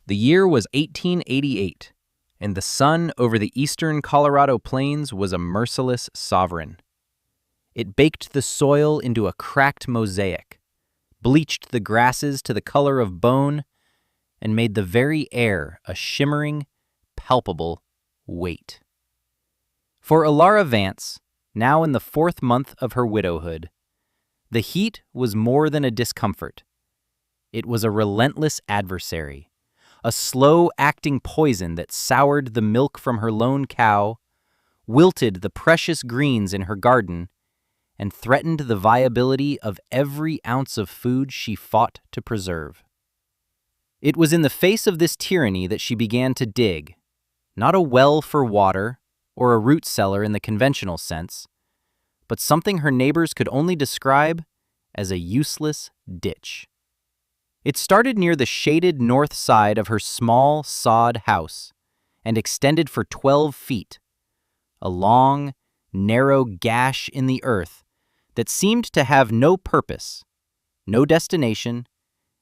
The year was 1888, and the sun over the eastern Colorado plains was a merciless sovereign. It baked the soil into a cracked mosaic, bleached the grasses to the color of bone, and made the very air a shimmering, palpable weight. For Elara Vance, now in the 4th month of her widowhood, the heat was more than a discomfort. It was a relentless adversary, a slow-acting poison that soured the milk from her lone cow, wilted the precious greens in her garden, and threatened the viability of every ounce of food she fought to preserve. It was in the face of this tyranny that she began to dig, not a well for water or a root cellar in the conventional sense, but something her neighbors could only describe as a useless ditch. It started near the shaded north side of her small sod house and extended for 12 feet, a long, narrow gash in the earth that seemed to have no purpose, no destination,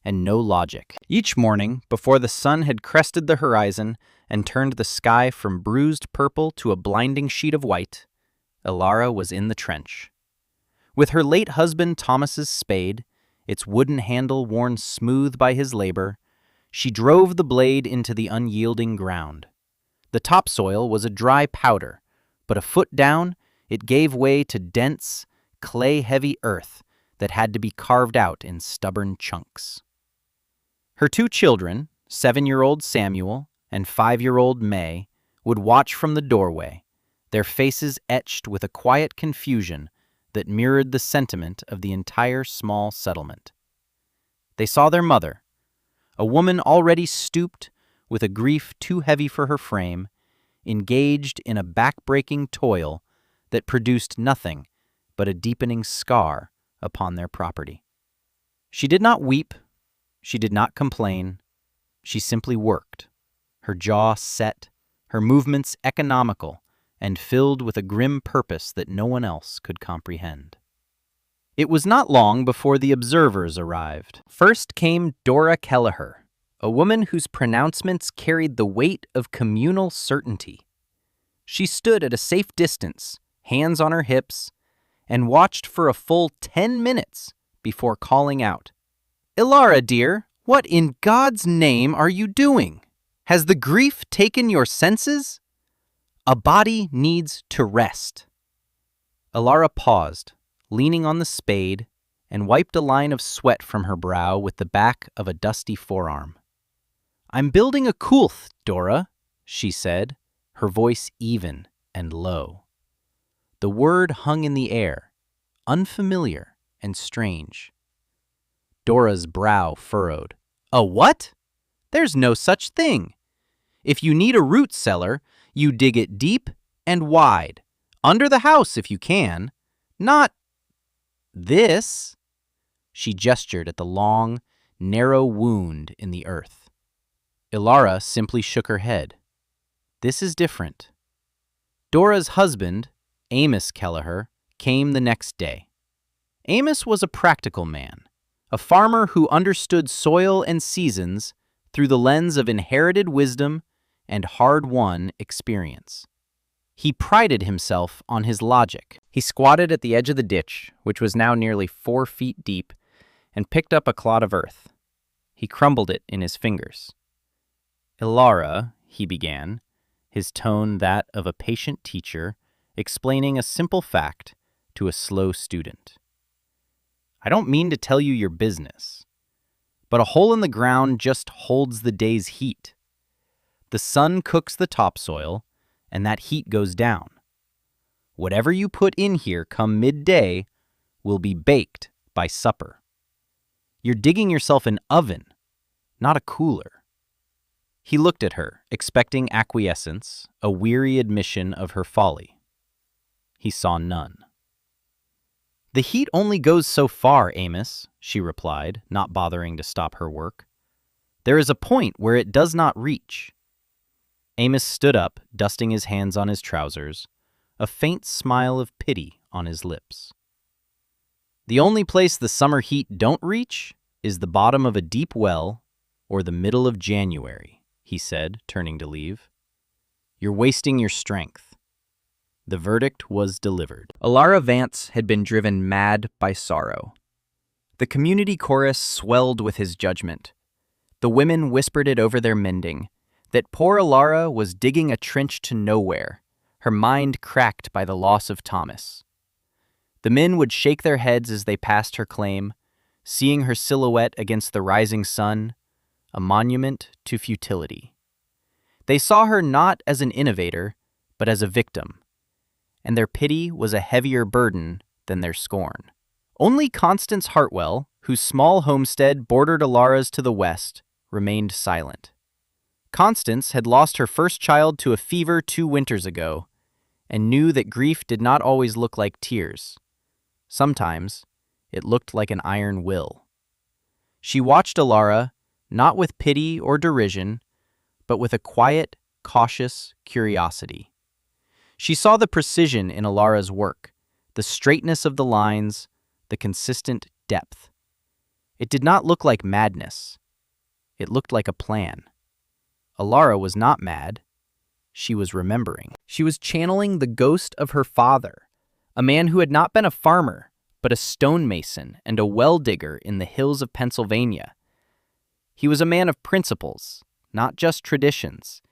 and no logic. Each morning, before the sun had crested the horizon and turned the sky from bruised purple to a blinding sheet of white, Elara was in the trench. With her late husband Thomas's spade, its wooden handle worn smooth by his labor, she drove the blade into the unyielding ground. The topsoil was a dry powder, but a foot down, it gave way to dense, clay-heavy earth that had to be carved out in stubborn chunks. Her 2 children, 7-year-old Samuel and 5-year-old May, would watch from the doorway, their faces etched with a quiet confusion that mirrored the sentiment of the entire small settlement. They saw their mother, a woman already stooped with a grief too heavy for her frame, engaged in a back-breaking toil that produced nothing but a deepening scar upon their property. She did not weep, she did not complain, she simply worked, her jaw set, her movements economical, and filled with a grim purpose that no one else could comprehend. It was not long before the observers arrived. First came Dora Kelleher, a woman whose pronouncements carried the weight of communal certainty. She stood at a safe distance, hands on her hips, and watched for a full 10 minutes before calling out, "Elara, dear, what in God's name are you doing? Has the grief taken your senses? A body needs to rest." Elara paused, leaning on the spade, and wiped a line of sweat from her brow with the back of a dusty forearm. "I'm building a kulth, Dora," she said, her voice even and low. The word hung in the air, unfamiliar and strange. Dora's brow furrowed. "A what? There's no such thing. If you need a root cellar, you dig it deep and wide, under the house if you can, not this." She gestured at the long, narrow wound in the earth. Elara simply shook her head. "This is different." Dora's husband, Amos Kelleher, came the next day. Amos was a practical man, a farmer who understood soil and seasons through the lens of inherited wisdom and hard-won experience. He prided himself on his logic. He squatted at the edge of the ditch, which was now nearly 4 feet deep, and picked up a clod of earth. He crumbled it in his fingers. "Elara," he began, his tone that of a patient teacher explaining a simple fact to a slow student. "I don't mean to tell you your business, but a hole in the ground just holds the day's heat. The sun cooks the topsoil, and that heat goes down. Whatever you put in here come midday will be baked by supper. You're digging yourself an oven, not a cooler." He looked at her, expecting acquiescence, a weary admission of her folly. He saw none. "The heat only goes so far, Amos," she replied, not bothering to stop her work. "There is a point where it does not reach." Amos stood up, dusting his hands on his trousers, a faint smile of pity on his lips. "The only place the summer heat don't reach is the bottom of a deep well or the middle of January," he said, turning to leave. "You're wasting your strength." The verdict was delivered. Alara Vance had been driven mad by sorrow. The community chorus swelled with his judgment. The women whispered it over their mending, that poor Alara was digging a trench to nowhere, her mind cracked by the loss of Thomas. The men would shake their heads as they passed her claim, seeing her silhouette against the rising sun, a monument to futility. They saw her not as an innovator, but as a victim, and their pity was a heavier burden than their scorn. Only Constance Hartwell, whose small homestead bordered Alara's to the west, remained silent. Constance had lost her first child to a fever 2 winters ago, and knew that grief did not always look like tears. Sometimes it looked like an iron will. She watched Alara, not with pity or derision, but with a quiet, cautious curiosity. She saw the precision in Alara's work, the straightness of the lines, the consistent depth. It did not look like madness. It looked like a plan. Alara was not mad. She was remembering. She was channeling the ghost of her father, a man who had not been a farmer, but a stonemason and a well digger in the hills of Pennsylvania. He was a man of principles, not just traditions.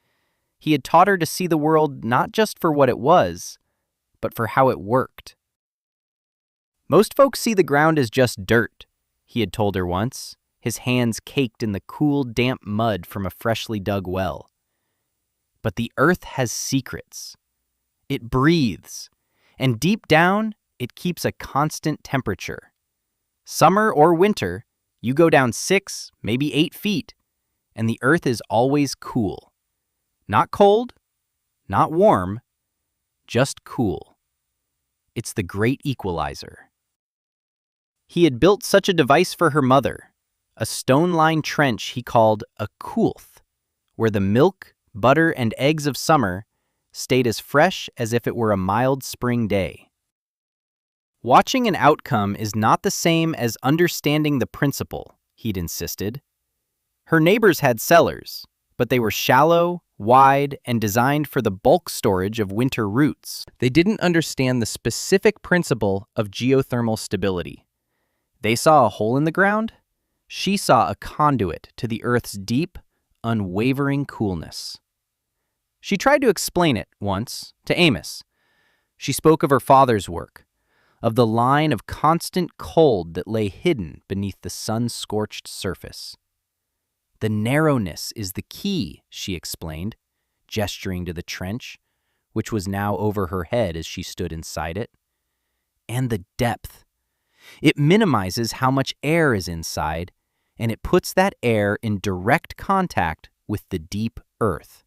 He had taught her to see the world not just for what it was, but for how it worked. "Most folks see the ground as just dirt," he had told her once, his hands caked in the cool, damp mud from a freshly dug well. "But the earth has secrets. It breathes, and deep down, it keeps a constant temperature. Summer or winter, you go down 6, maybe 8 feet, and the earth is always cool. Not cold, not warm, just cool. It's the great equalizer." He had built such a device for her mother, a stone-lined trench he called a coulth, where the milk, butter, and eggs of summer stayed as fresh as if it were a mild spring day. Watching an outcome is not the same as understanding the principle, he'd insisted. Her neighbors had cellars, but they were shallow, wide, and designed for the bulk storage of winter roots. They didn't understand the specific principle of geothermal stability. They saw a hole in the ground. She saw a conduit to the Earth's deep, unwavering coolness. She tried to explain it once to Amos. She spoke of her father's work, of the line of constant cold that lay hidden beneath the sun-scorched surface. "The narrowness is the key," she explained, gesturing to the trench, which was now over her head as she stood inside it. "And the depth. It minimizes how much air is inside, and it puts that air in direct contact with the deep earth,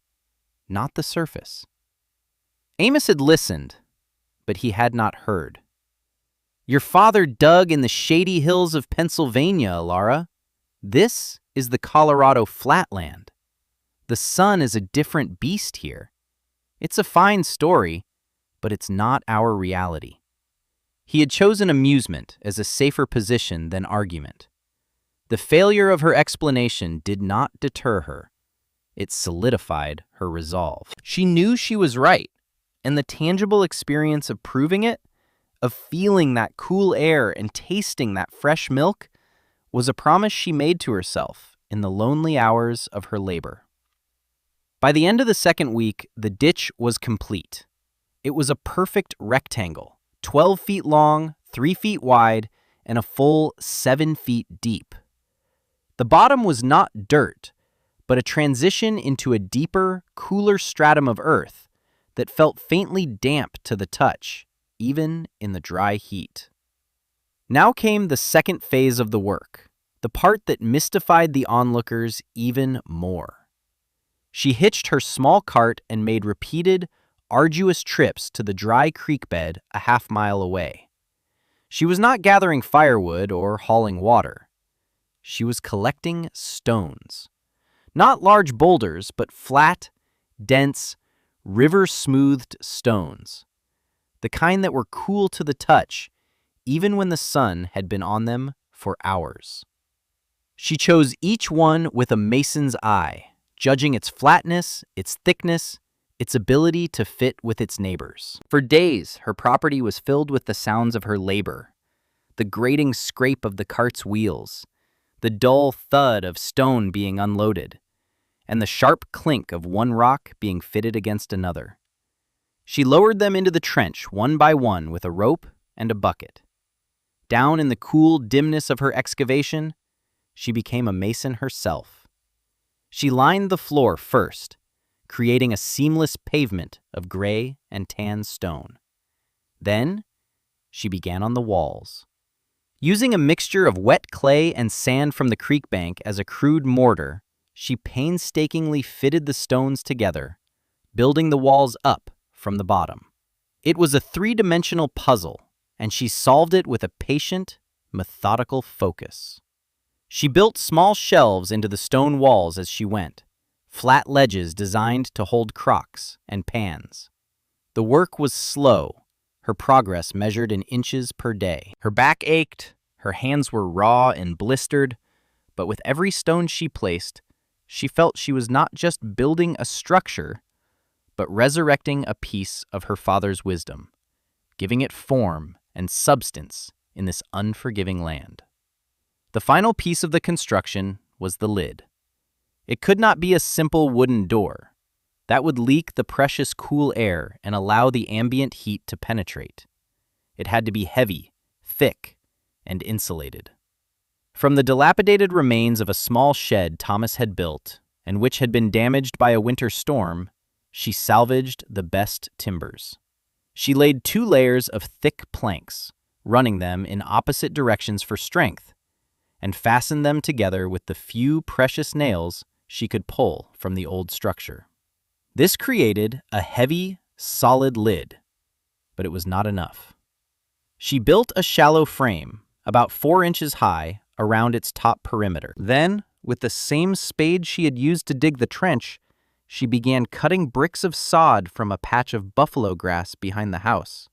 not the surface." Amos had listened, but he had not heard. "Your father dug in the shady hills of Pennsylvania, Alara. This is the Colorado flatland. The sun is a different beast here. It's a fine story, but it's not our reality." He had chosen amusement as a safer position than argument. The failure of her explanation did not deter her. It solidified her resolve. She knew she was right, and the tangible experience of proving it, of feeling that cool air and tasting that fresh milk, was a promise she made to herself in the lonely hours of her labor. By the end of the second week, the ditch was complete. It was a perfect rectangle, 12 feet long, 3 feet wide, and a full 7 feet deep. The bottom was not dirt, but a transition into a deeper, cooler stratum of earth that felt faintly damp to the touch, even in the dry heat. Now came the second phase of the work, the part that mystified the onlookers even more. She hitched her small cart and made repeated, arduous trips to the dry creek bed a half-mile away. She was not gathering firewood or hauling water. She was collecting stones. Not large boulders, but flat, dense, river-smoothed stones. The kind that were cool to the touch, even when the sun had been on them for hours. She chose each one with a mason's eye, judging its flatness, its thickness, its ability to fit with its neighbors. For days, her property was filled with the sounds of her labor, the grating scrape of the cart's wheels, the dull thud of stone being unloaded, and the sharp clink of one rock being fitted against another. She lowered them into the trench one by one with a rope and a bucket. Down in the cool dimness of her excavation, she became a mason herself. She lined the floor first, creating a seamless pavement of gray and tan stone. Then, she began on the walls. Using a mixture of wet clay and sand from the creek bank as a crude mortar, she painstakingly fitted the stones together, building the walls up from the bottom. It was a three-dimensional puzzle, and she solved it with a patient, methodical focus. She built small shelves into the stone walls as she went, flat ledges designed to hold crocks and pans. The work was slow, her progress measured in inches per day. Her back ached, her hands were raw and blistered, but with every stone she placed, she felt she was not just building a structure, but resurrecting a piece of her father's wisdom, giving it form and substance in this unforgiving land. The final piece of the construction was the lid. It could not be a simple wooden door. That would leak the precious cool air and allow the ambient heat to penetrate. It had to be heavy, thick, and insulated. From the dilapidated remains of a small shed Thomas had built, and which had been damaged by a winter storm, she salvaged the best timbers. She laid 2 layers of thick planks, running them in opposite directions for strength, and fastened them together with the few precious nails she could pull from the old structure. This created a heavy, solid lid, but it was not enough. She built a shallow frame, about 4 inches high, around its top perimeter. Then, with the same spade she had used to dig the trench, she began cutting bricks of sod from a patch of buffalo grass behind the house.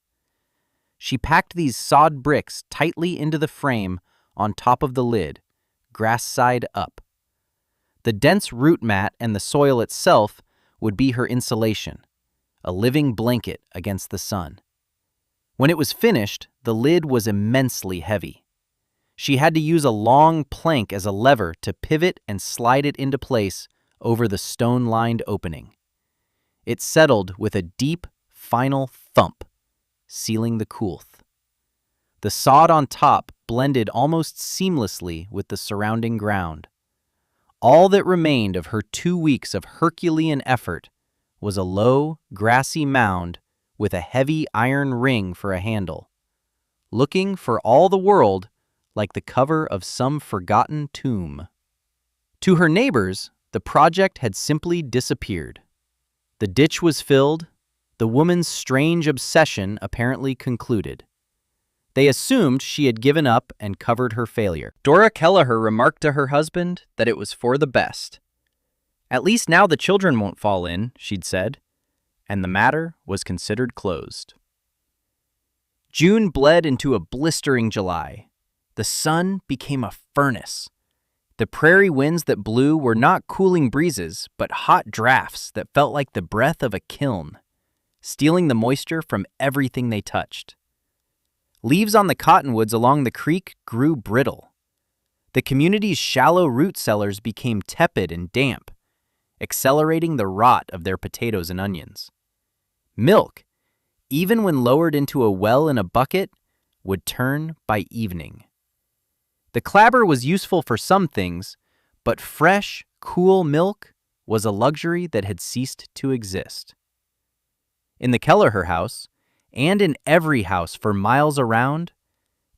She packed these sod bricks tightly into the frame on top of the lid, grass side up. The dense root mat and the soil itself would be her insulation, a living blanket against the sun. When it was finished, the lid was immensely heavy. She had to use a long plank as a lever to pivot and slide it into place over the stone-lined opening. It settled with a deep, final thump, sealing the coulth. The sod on top blended almost seamlessly with the surrounding ground. All that remained of her 2 weeks of Herculean effort was a low, grassy mound with a heavy iron ring for a handle, looking for all the world like the cover of some forgotten tomb. To her neighbors, the project had simply disappeared. The ditch was filled, the woman's strange obsession apparently concluded. They assumed she had given up and covered her failure. Dora Kelleher remarked to her husband that it was for the best. "At least now the children won't fall in," she'd said, and the matter was considered closed. June bled into a blistering July. The sun became a furnace. The prairie winds that blew were not cooling breezes, but hot drafts that felt like the breath of a kiln, stealing the moisture from everything they touched. Leaves on the cottonwoods along the creek grew brittle. The community's shallow root cellars became tepid and damp, accelerating the rot of their potatoes and onions. Milk, even when lowered into a well in a bucket, would turn by evening. The clabber was useful for some things, but fresh, cool milk was a luxury that had ceased to exist. In the Kelleher house, and in every house for miles around,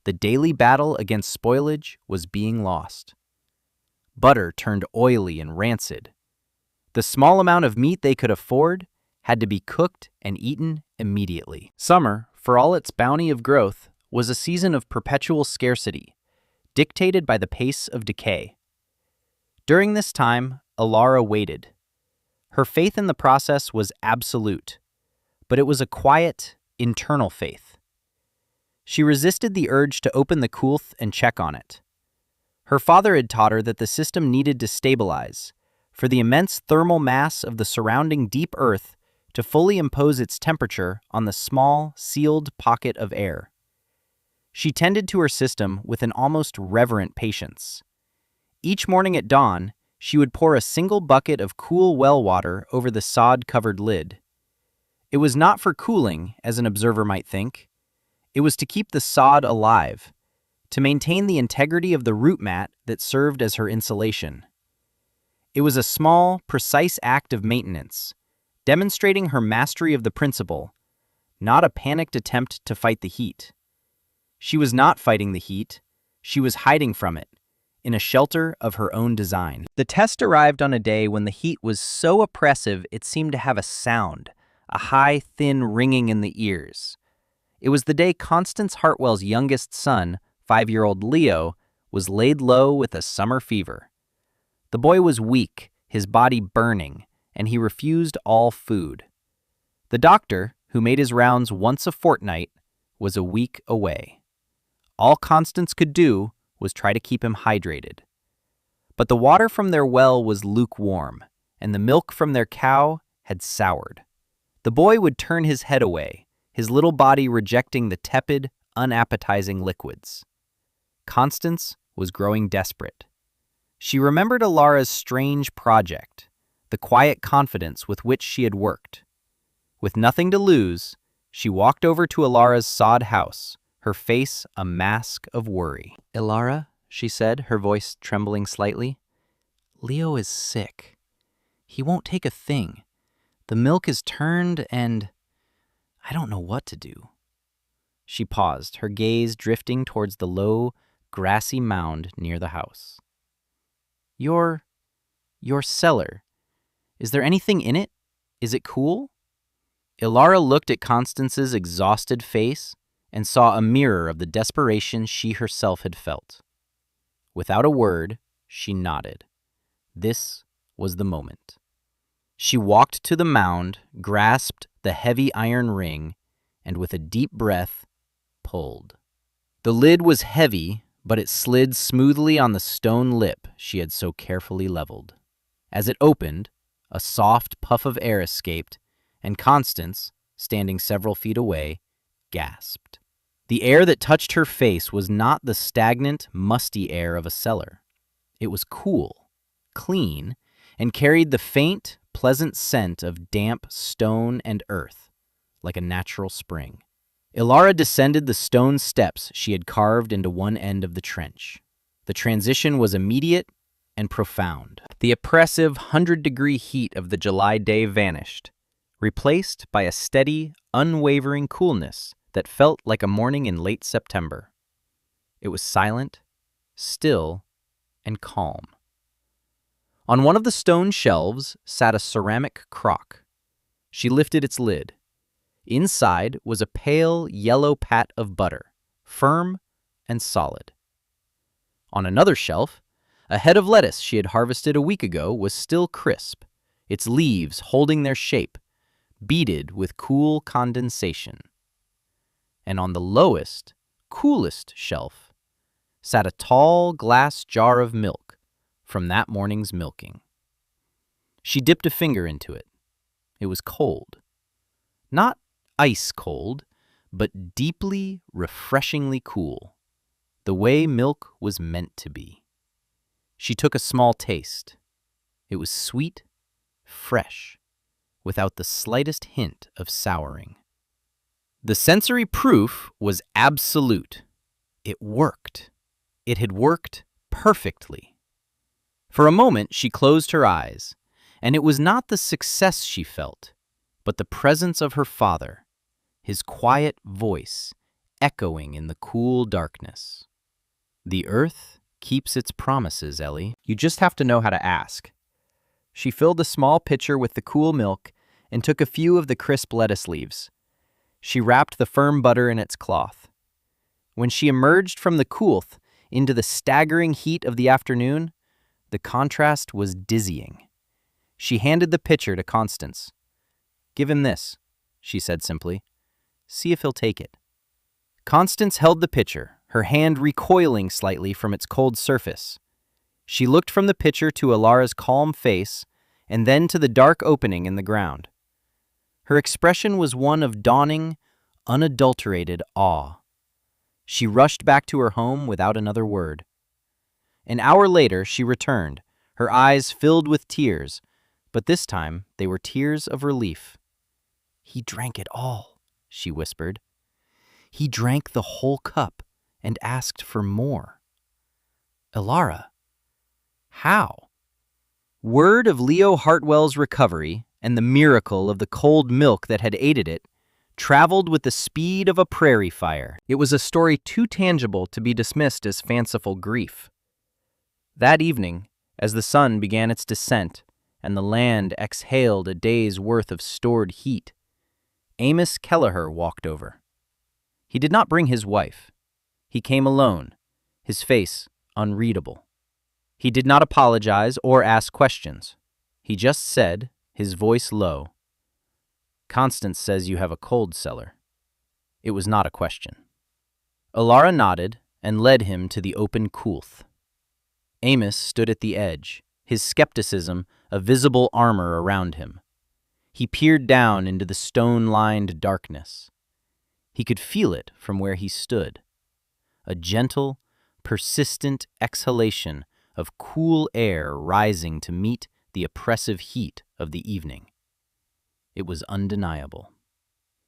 the daily battle against spoilage was being lost. Butter turned oily and rancid. The small amount of meat they could afford had to be cooked and eaten immediately. Summer, for all its bounty of growth, was a season of perpetual scarcity, dictated by the pace of decay. During this time, Alara waited. Her faith in the process was absolute, but it was a quiet, internal faith. She resisted the urge to open the coulth and check on it. Her father had taught her that the system needed to stabilize, for the immense thermal mass of the surrounding deep earth to fully impose its temperature on the small, sealed pocket of air. She tended to her system with an almost reverent patience. Each morning at dawn, she would pour a single bucket of cool well water over the sod-covered lid. It was not for cooling, as an observer might think. It was to keep the sod alive, to maintain the integrity of the root mat that served as her insulation. It was a small, precise act of maintenance, demonstrating her mastery of the principle, not a panicked attempt to fight the heat. She was not fighting the heat, she was hiding from it, in a shelter of her own design. The test arrived on a day when the heat was so oppressive it seemed to have a sound, a high, thin ringing in the ears. It was the day Constance Hartwell's youngest son, 5-year-old Leo, was laid low with a summer fever. The boy was weak, his body burning, and he refused all food. The doctor, who made his rounds once a fortnight, was a week away. All Constance could do was try to keep him hydrated. But the water from their well was lukewarm, and the milk from their cow had soured. The boy would turn his head away, his little body rejecting the tepid, unappetizing liquids. Constance was growing desperate. She remembered Ilara's strange project, the quiet confidence with which she had worked. With nothing to lose, she walked over to Ilara's sod house, her face a mask of worry. "Ilara," she said, her voice trembling slightly, "Leo is sick. He won't take a thing. The milk is turned and I don't know what to do." She paused, her gaze drifting towards the low, grassy mound near the house. Your cellar. Is there anything in it? Is it cool?" Ilara looked at Constance's exhausted face and saw a mirror of the desperation she herself had felt. Without a word, she nodded. This was the moment. She walked to the mound, grasped the heavy iron ring, and with a deep breath, pulled. The lid was heavy, but it slid smoothly on the stone lip she had so carefully leveled. As it opened, a soft puff of air escaped, and Constance, standing several feet away, gasped. The air that touched her face was not the stagnant, musty air of a cellar. It was cool, clean, and carried the faint, pleasant scent of damp stone and earth, like a natural spring. Ilara descended the stone steps she had carved into one end of the trench. The transition was immediate and profound. The oppressive 100-degree heat of the July day vanished, replaced by a steady, unwavering coolness that felt like a morning in late September. It was silent, still, and calm. On one of the stone shelves sat a ceramic crock. She lifted its lid. Inside was a pale yellow pat of butter, firm and solid. On another shelf, a head of lettuce she had harvested a week ago was still crisp, its leaves holding their shape, beaded with cool condensation. And on the lowest, coolest shelf sat a tall glass jar of milk from that morning's milking. She dipped a finger into it. It was cold. Not ice cold, but deeply, refreshingly cool, the way milk was meant to be. She took a small taste. It was sweet, fresh, without the slightest hint of souring. The sensory proof was absolute. It worked. It had worked perfectly. For a moment, she closed her eyes, and it was not the success she felt, but the presence of her father, his quiet voice echoing in the cool darkness. "The earth keeps its promises, Ellie. You just have to know how to ask." She filled a small pitcher with the cool milk and took a few of the crisp lettuce leaves. She wrapped the firm butter in its cloth. When she emerged from the coolth into the staggering heat of the afternoon, the contrast was dizzying. She handed the pitcher to Constance. "Give him this," she said simply. "See if he'll take it." Constance held the pitcher, her hand recoiling slightly from its cold surface, She looked from the pitcher to Alara's calm face and then to the dark opening in the ground. Her expression was one of dawning, unadulterated awe. She rushed back to her home without another word. An hour later, she returned, her eyes filled with tears, but this time they were tears of relief. "He drank it all," she whispered. "He drank the whole cup and asked for more." "Alara, how?" Word of Leo Hartwell's recovery and the miracle of the cold milk that had aided it traveled with the speed of a prairie fire. It was a story too tangible to be dismissed as fanciful grief. That evening, as the sun began its descent and the land exhaled a day's worth of stored heat, Amos Kelleher walked over. He did not bring his wife. He came alone, his face unreadable. He did not apologize or ask questions. He just said, his voice low, "Constance says you have a cold cellar." It was not a question. Alara nodded and led him to the open coulth. Amos stood at the edge, his skepticism a visible armor around him. He peered down into the stone-lined darkness. He could feel it from where he stood. A gentle, persistent exhalation of cool air rising to meet the oppressive heat of the evening. It was undeniable.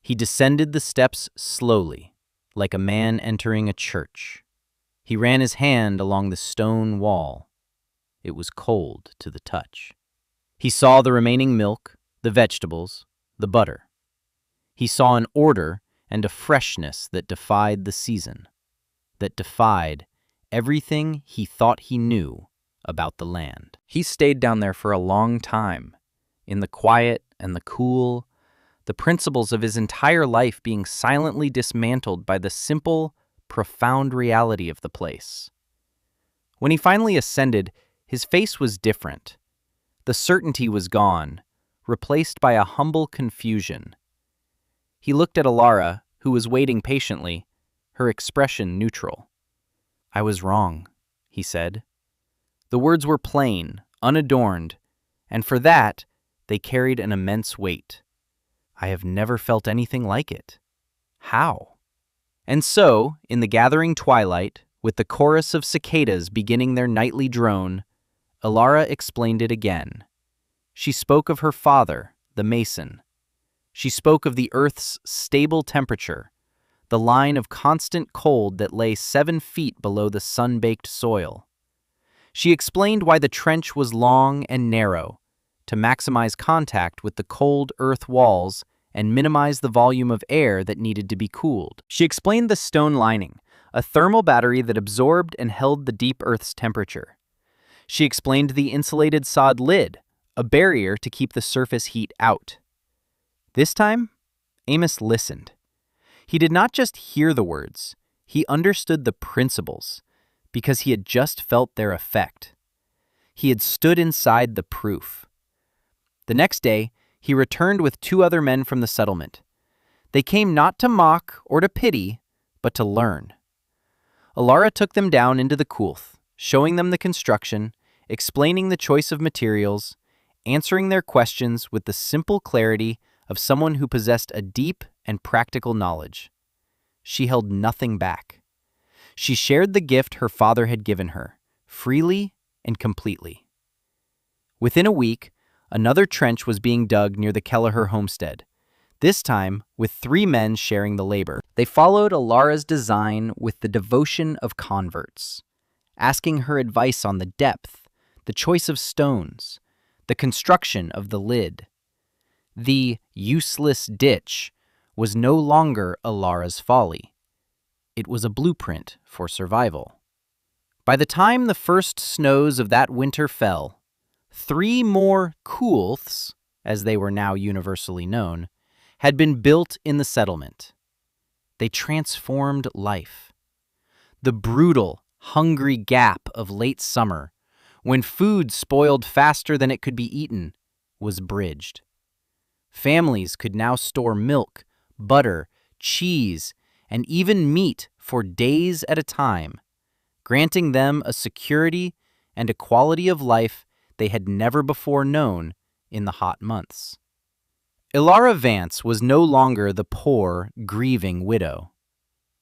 He descended the steps slowly, like a man entering a church. He ran his hand along the stone wall. It was cold to the touch. He saw the remaining milk, the vegetables, the butter. He saw an order and a freshness that defied the season, that defied everything he thought he knew about the land. He stayed down there for a long time, in the quiet and the cool, the principles of his entire life being silently dismantled by the simple, profound reality of the place. When he finally ascended, his face was different. The certainty was gone, replaced by a humble confusion. He looked at Alara, who was waiting patiently, her expression neutral. "I was wrong," he said. The words were plain, unadorned, and for that, they carried an immense weight. "I have never felt anything like it. How?" And so, in the gathering twilight, with the chorus of cicadas beginning their nightly drone, Alara explained it again. She spoke of her father, the mason. She spoke of the earth's stable temperature, the line of constant cold that lay 7 feet below the sun-baked soil. She explained why the trench was long and narrow, to maximize contact with the cold earth walls and minimize the volume of air that needed to be cooled. She explained the stone lining, a thermal battery that absorbed and held the deep earth's temperature. She explained the insulated sod lid, a barrier to keep the surface heat out. This time, Amos listened. He did not just hear the words, he understood the principles, because he had just felt their effect. He had stood inside the proof. The next day, he returned with 2 other men from the settlement. They came not to mock or to pity, but to learn. Alara took them down into the coulth, showing them the construction, explaining the choice of materials, answering their questions with the simple clarity of someone who possessed a deep and practical knowledge. She held nothing back. She shared the gift her father had given her, freely and completely. Within a week, another trench was being dug near the Kelleher homestead, this time with 3 men sharing the labor. They followed Alara's design with the devotion of converts, asking her advice on the depth, the choice of stones, the construction of the lid. The useless ditch was no longer Alara's folly. It was a blueprint for survival. By the time the first snows of that winter fell, 3 more coulths, as they were now universally known, had been built in the settlement. They transformed life. The brutal, hungry gap of late summer, when food spoiled faster than it could be eaten, was bridged. Families could now store milk, butter, cheese, and even meat for days at a time, granting them a security and a quality of life they had never before known in the hot months. Ilara Vance was no longer the poor, grieving widow.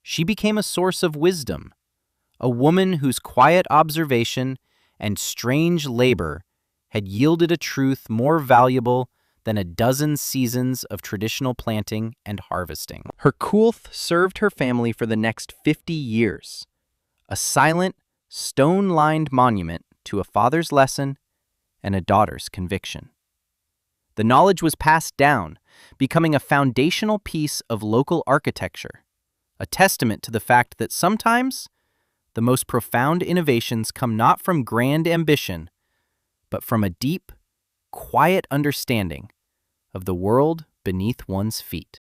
She became a source of wisdom, a woman whose quiet observation and strange labor had yielded a truth more valuable than a dozen seasons of traditional planting and harvesting. Her Kulth served her family for the next 50 years, a silent, stone-lined monument to a father's lesson and a daughter's conviction. The knowledge was passed down, becoming a foundational piece of local architecture, a testament to the fact that sometimes the most profound innovations come not from grand ambition, but from a deep, quiet understanding of the world beneath one's feet.